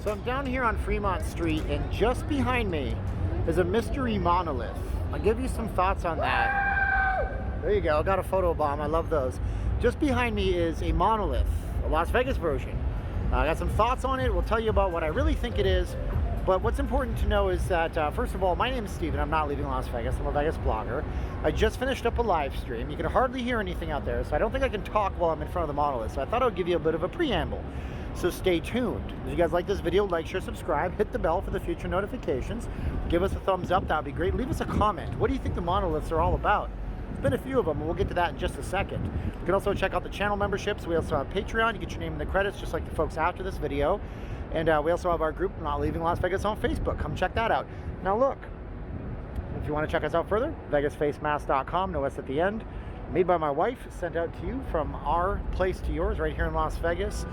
So I'm down here on Fremont Street, and just behind me is a Mystery Monolith. I'll give you some thoughts on that. There you go, I got a photo bomb, I love those. Just behind me is a monolith, a Las Vegas version. I got some thoughts on it, we'll tell you about what I really think it is. But what's important to know is that, first of all, my name is Steven, I'm not leaving Las Vegas, I'm a Vegas blogger. I just finished up a live stream, you can hardly hear anything out there, so I don't think I can talk while I'm in front of the monolith, so I thought I would give you a bit of a preamble. So stay tuned. If you guys like this video, like, share, subscribe, hit the bell for the future notifications, give us a thumbs up, that would be great. Leave us a comment. What do you think the monoliths are all about? There's been a few of them, and we'll get to that in just a second. You can also check out the channel memberships. We also have Patreon. You get your name in the credits, just like the folks after this video. And we also have our group, Not Leaving Las Vegas, on Facebook. Come check that out. Now look, if you want to check us out further, VegasFaceMask.com, no S at the end. Made by my wife, sent out to you from our place to yours, right here in Las Vegas.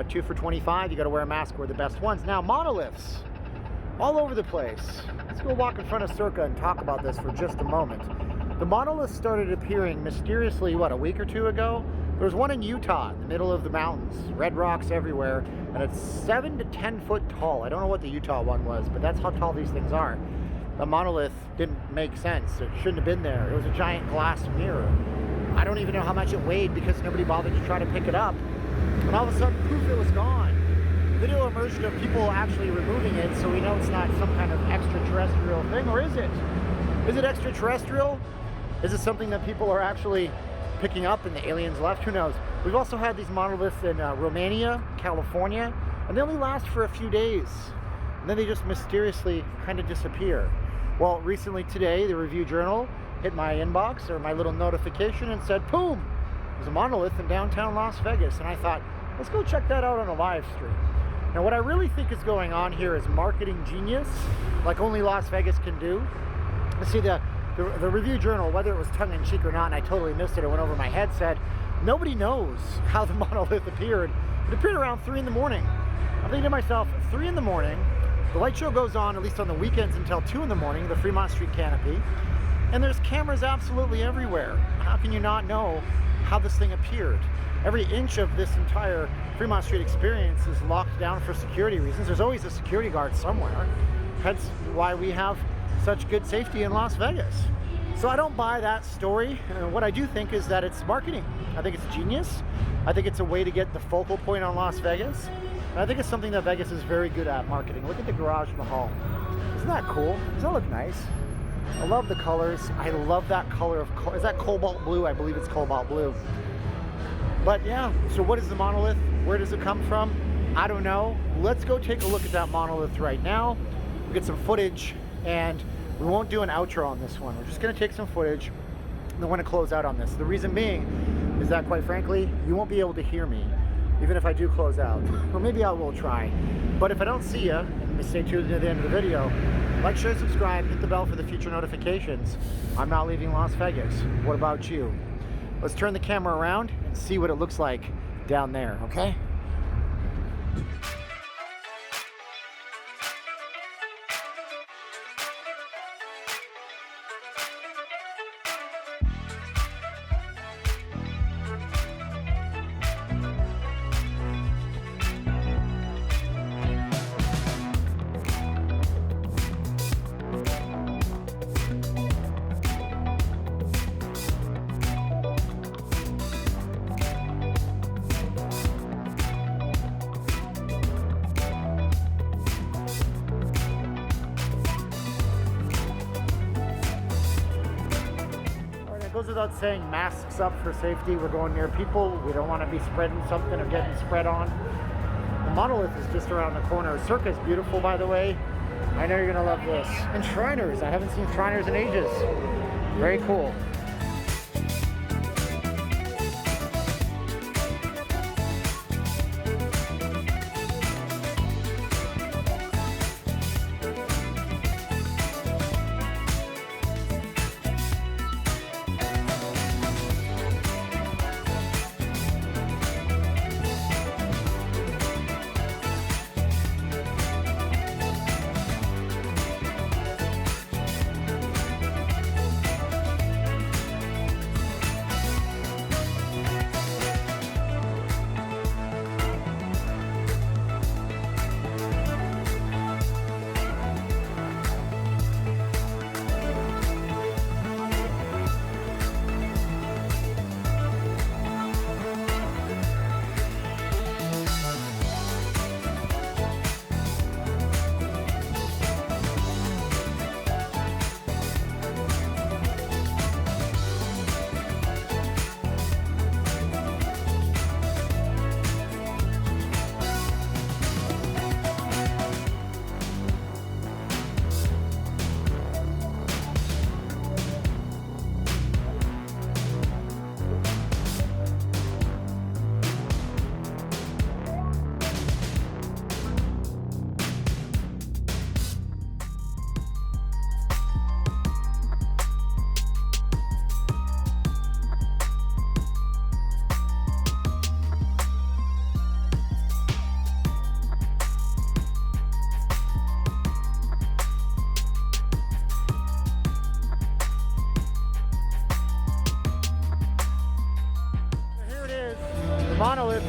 2 for $25. You got to wear a mask. We're the best ones. Now, monoliths, all over the place. Let's go walk in front of Circa and talk about this for just a moment. The monoliths started appearing mysteriously, what, a week or two ago? There was one in Utah, in the middle of the mountains. Red rocks everywhere, and it's 7 to 10 foot tall. I don't know what the Utah one was, but that's how tall these things are. The monolith didn't make sense. It shouldn't have been there. It was a giant glass mirror. I don't even know how much it weighed because nobody bothered to try to pick it up. And all of a sudden, poof, it was gone. Video emerged of people actually removing it, so we know it's not some kind of extraterrestrial thing, or is it? Is it extraterrestrial? Is it something that people are actually picking up and the aliens left? Who knows? We've also had these monoliths in Romania, California, and they only last for a few days. And then they just mysteriously kind of disappear. Well, recently today, the Review Journal hit my inbox or my little notification and said, boom, there's a monolith in downtown Las Vegas. And I thought, let's go check that out on a live stream. Now, what I really think is going on here is marketing genius, like only Las Vegas can do. You see, the Review Journal, whether it was tongue-in-cheek or not, and I totally missed it, it went over my head, said, nobody knows how the monolith appeared. It appeared around 3 in the morning. I'm thinking to myself, 3 in the morning, the light show goes on, at least on the weekends, until 2 in the morning, the Fremont Street canopy. And there's cameras absolutely everywhere. How can you not know how this thing appeared? Every inch of this entire Fremont Street experience is locked down for security reasons. There's always a security guard somewhere. Hence why we have such good safety in Las Vegas. So I don't buy that story. What I do think is that it's marketing. I think it's genius. I think it's a way to get the focal point on Las Vegas. And I think it's something that Vegas is very good at marketing. Look at the Garage Mahal. Isn't that cool? Does that look nice? I love the colors. I love that color of, is that cobalt blue? I believe it's cobalt blue. But yeah, so what is the monolith? Where does it come from? I don't know. Let's go take a look at that monolith right now. We'll get some footage, and we won't do an outro on this one. We're just gonna take some footage, and then we're gonna close out on this. The reason being is that, quite frankly, you won't be able to hear me, even if I do close out. Or maybe I will try. But if I don't see you, and stay tuned to the end of the video, like, share, subscribe, hit the bell for the future notifications. I'm not leaving Las Vegas. What about you? Let's turn the camera around and see what it looks like down there, okay? Goes without saying, masks up for safety. We're going near people. We don't want to be spreading something or getting spread on. The monolith is just around the corner. Circa is beautiful, by the way. I know you're going to love this. And Shriners. I haven't seen Shriners in ages. Very cool.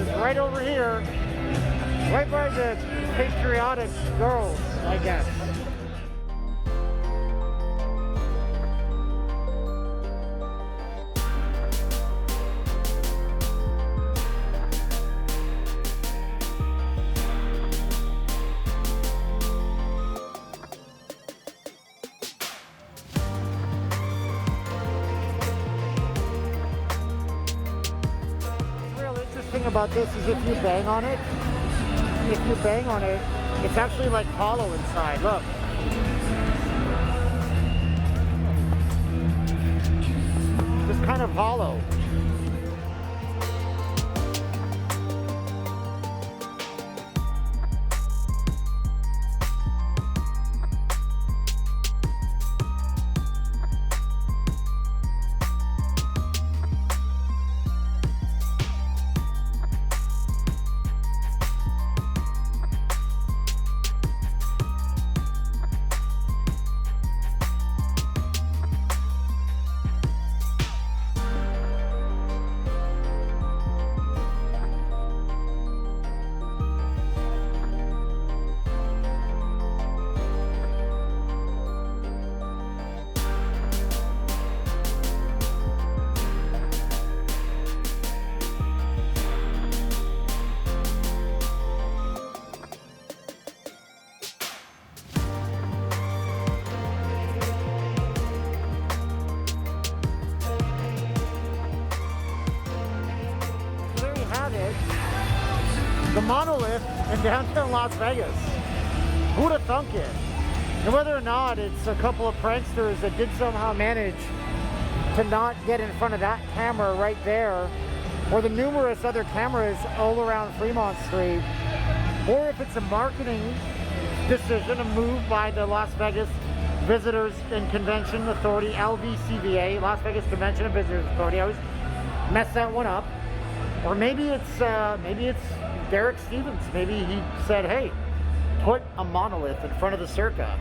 is right over here, right by the patriotic girls, I guess. Thing about this is if you bang on it, it's actually like hollow inside. Look. Just kind of hollow. The Monolith in downtown Las Vegas. Who'd have thunk it? And whether or not it's a couple of pranksters that did somehow manage to not get in front of that camera right there, or the numerous other cameras all around Fremont Street, or if it's a marketing decision, a move by the Las Vegas Visitors and Convention Authority, LVCVA, Las Vegas Convention and Visitors Authority. I always mess that one up. Or maybe it's Derek Stevens. Maybe he said, hey, put a monolith in front of the Circa.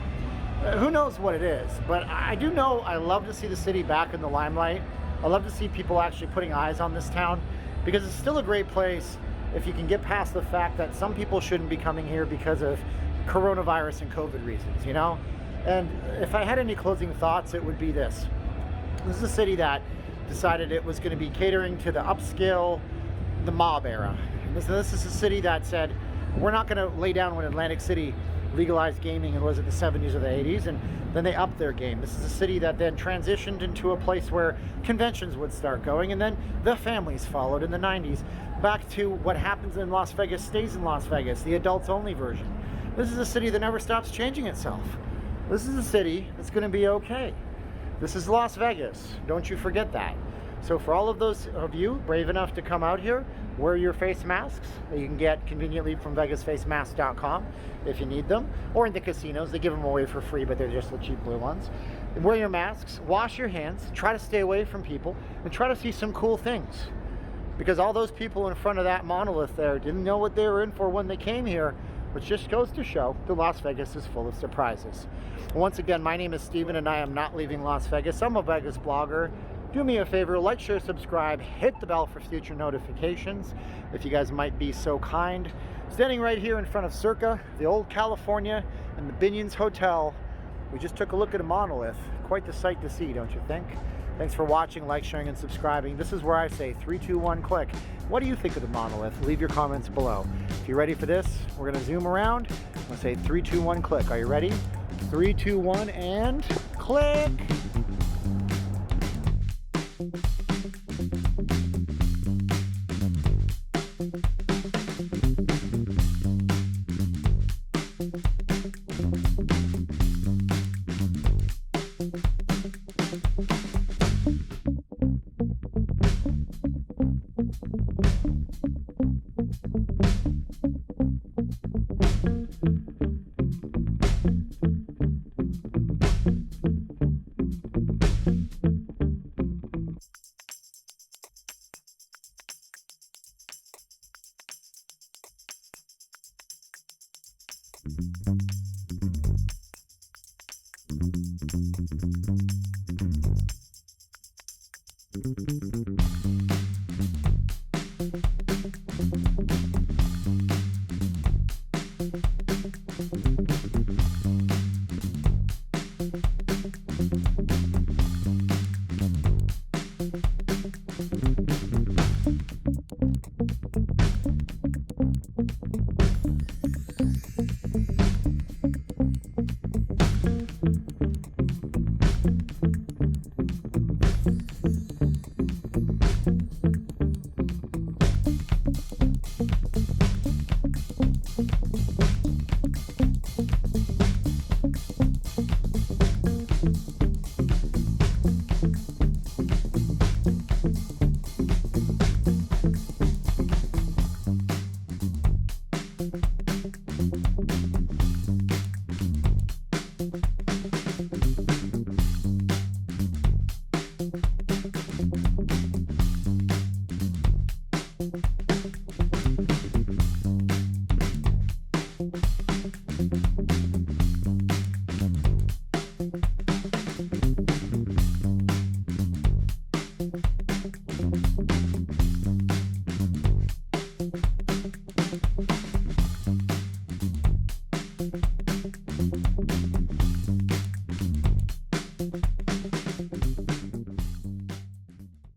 Who knows what it is, but I do know I love to see the city back in the limelight. I love to see people actually putting eyes on this town, because it's still a great place if you can get past the fact that some people shouldn't be coming here because of coronavirus and COVID reasons, you know? And if I had any closing thoughts, it would be this. This is a city that decided it was going to be catering to the upscale, the mob era. This is a city that said, we're not going to lay down when Atlantic City legalized gaming, and was it the 70s or the 80s, and then they upped their game. This is a city that then transitioned into a place where conventions would start going, and then the families followed in the 90s. Back to what happens in Las Vegas stays in Las Vegas, the adults only version. This is a city that never stops changing itself. This is a city that's going to be okay. This is Las Vegas. Don't you forget that. So for all of those of you brave enough to come out here, wear your face masks that you can get conveniently from vegasfacemasks.com if you need them, or in the casinos. They give them away for free, but they're just the cheap blue ones. Wear your masks, wash your hands, try to stay away from people, and try to see some cool things. Because all those people in front of that monolith there didn't know what they were in for when they came here, which just goes to show that Las Vegas is full of surprises. Once again, my name is Steven, and I am not leaving Las Vegas. I'm a Vegas blogger. Do me a favor, like, share, subscribe, hit the bell for future notifications, if you guys might be so kind. Standing right here in front of Circa, the old California, and the Binions Hotel. We just took a look at a monolith. Quite the sight to see, don't you think? Thanks for watching, like, sharing, and subscribing. This is where I say 3, 2, 1, click. What do you think of the monolith? Leave your comments below. If you're ready for this, we're going to zoom around. I'm going to say 3, 2, 1, click. Are you ready? 3, 2, 1, and click!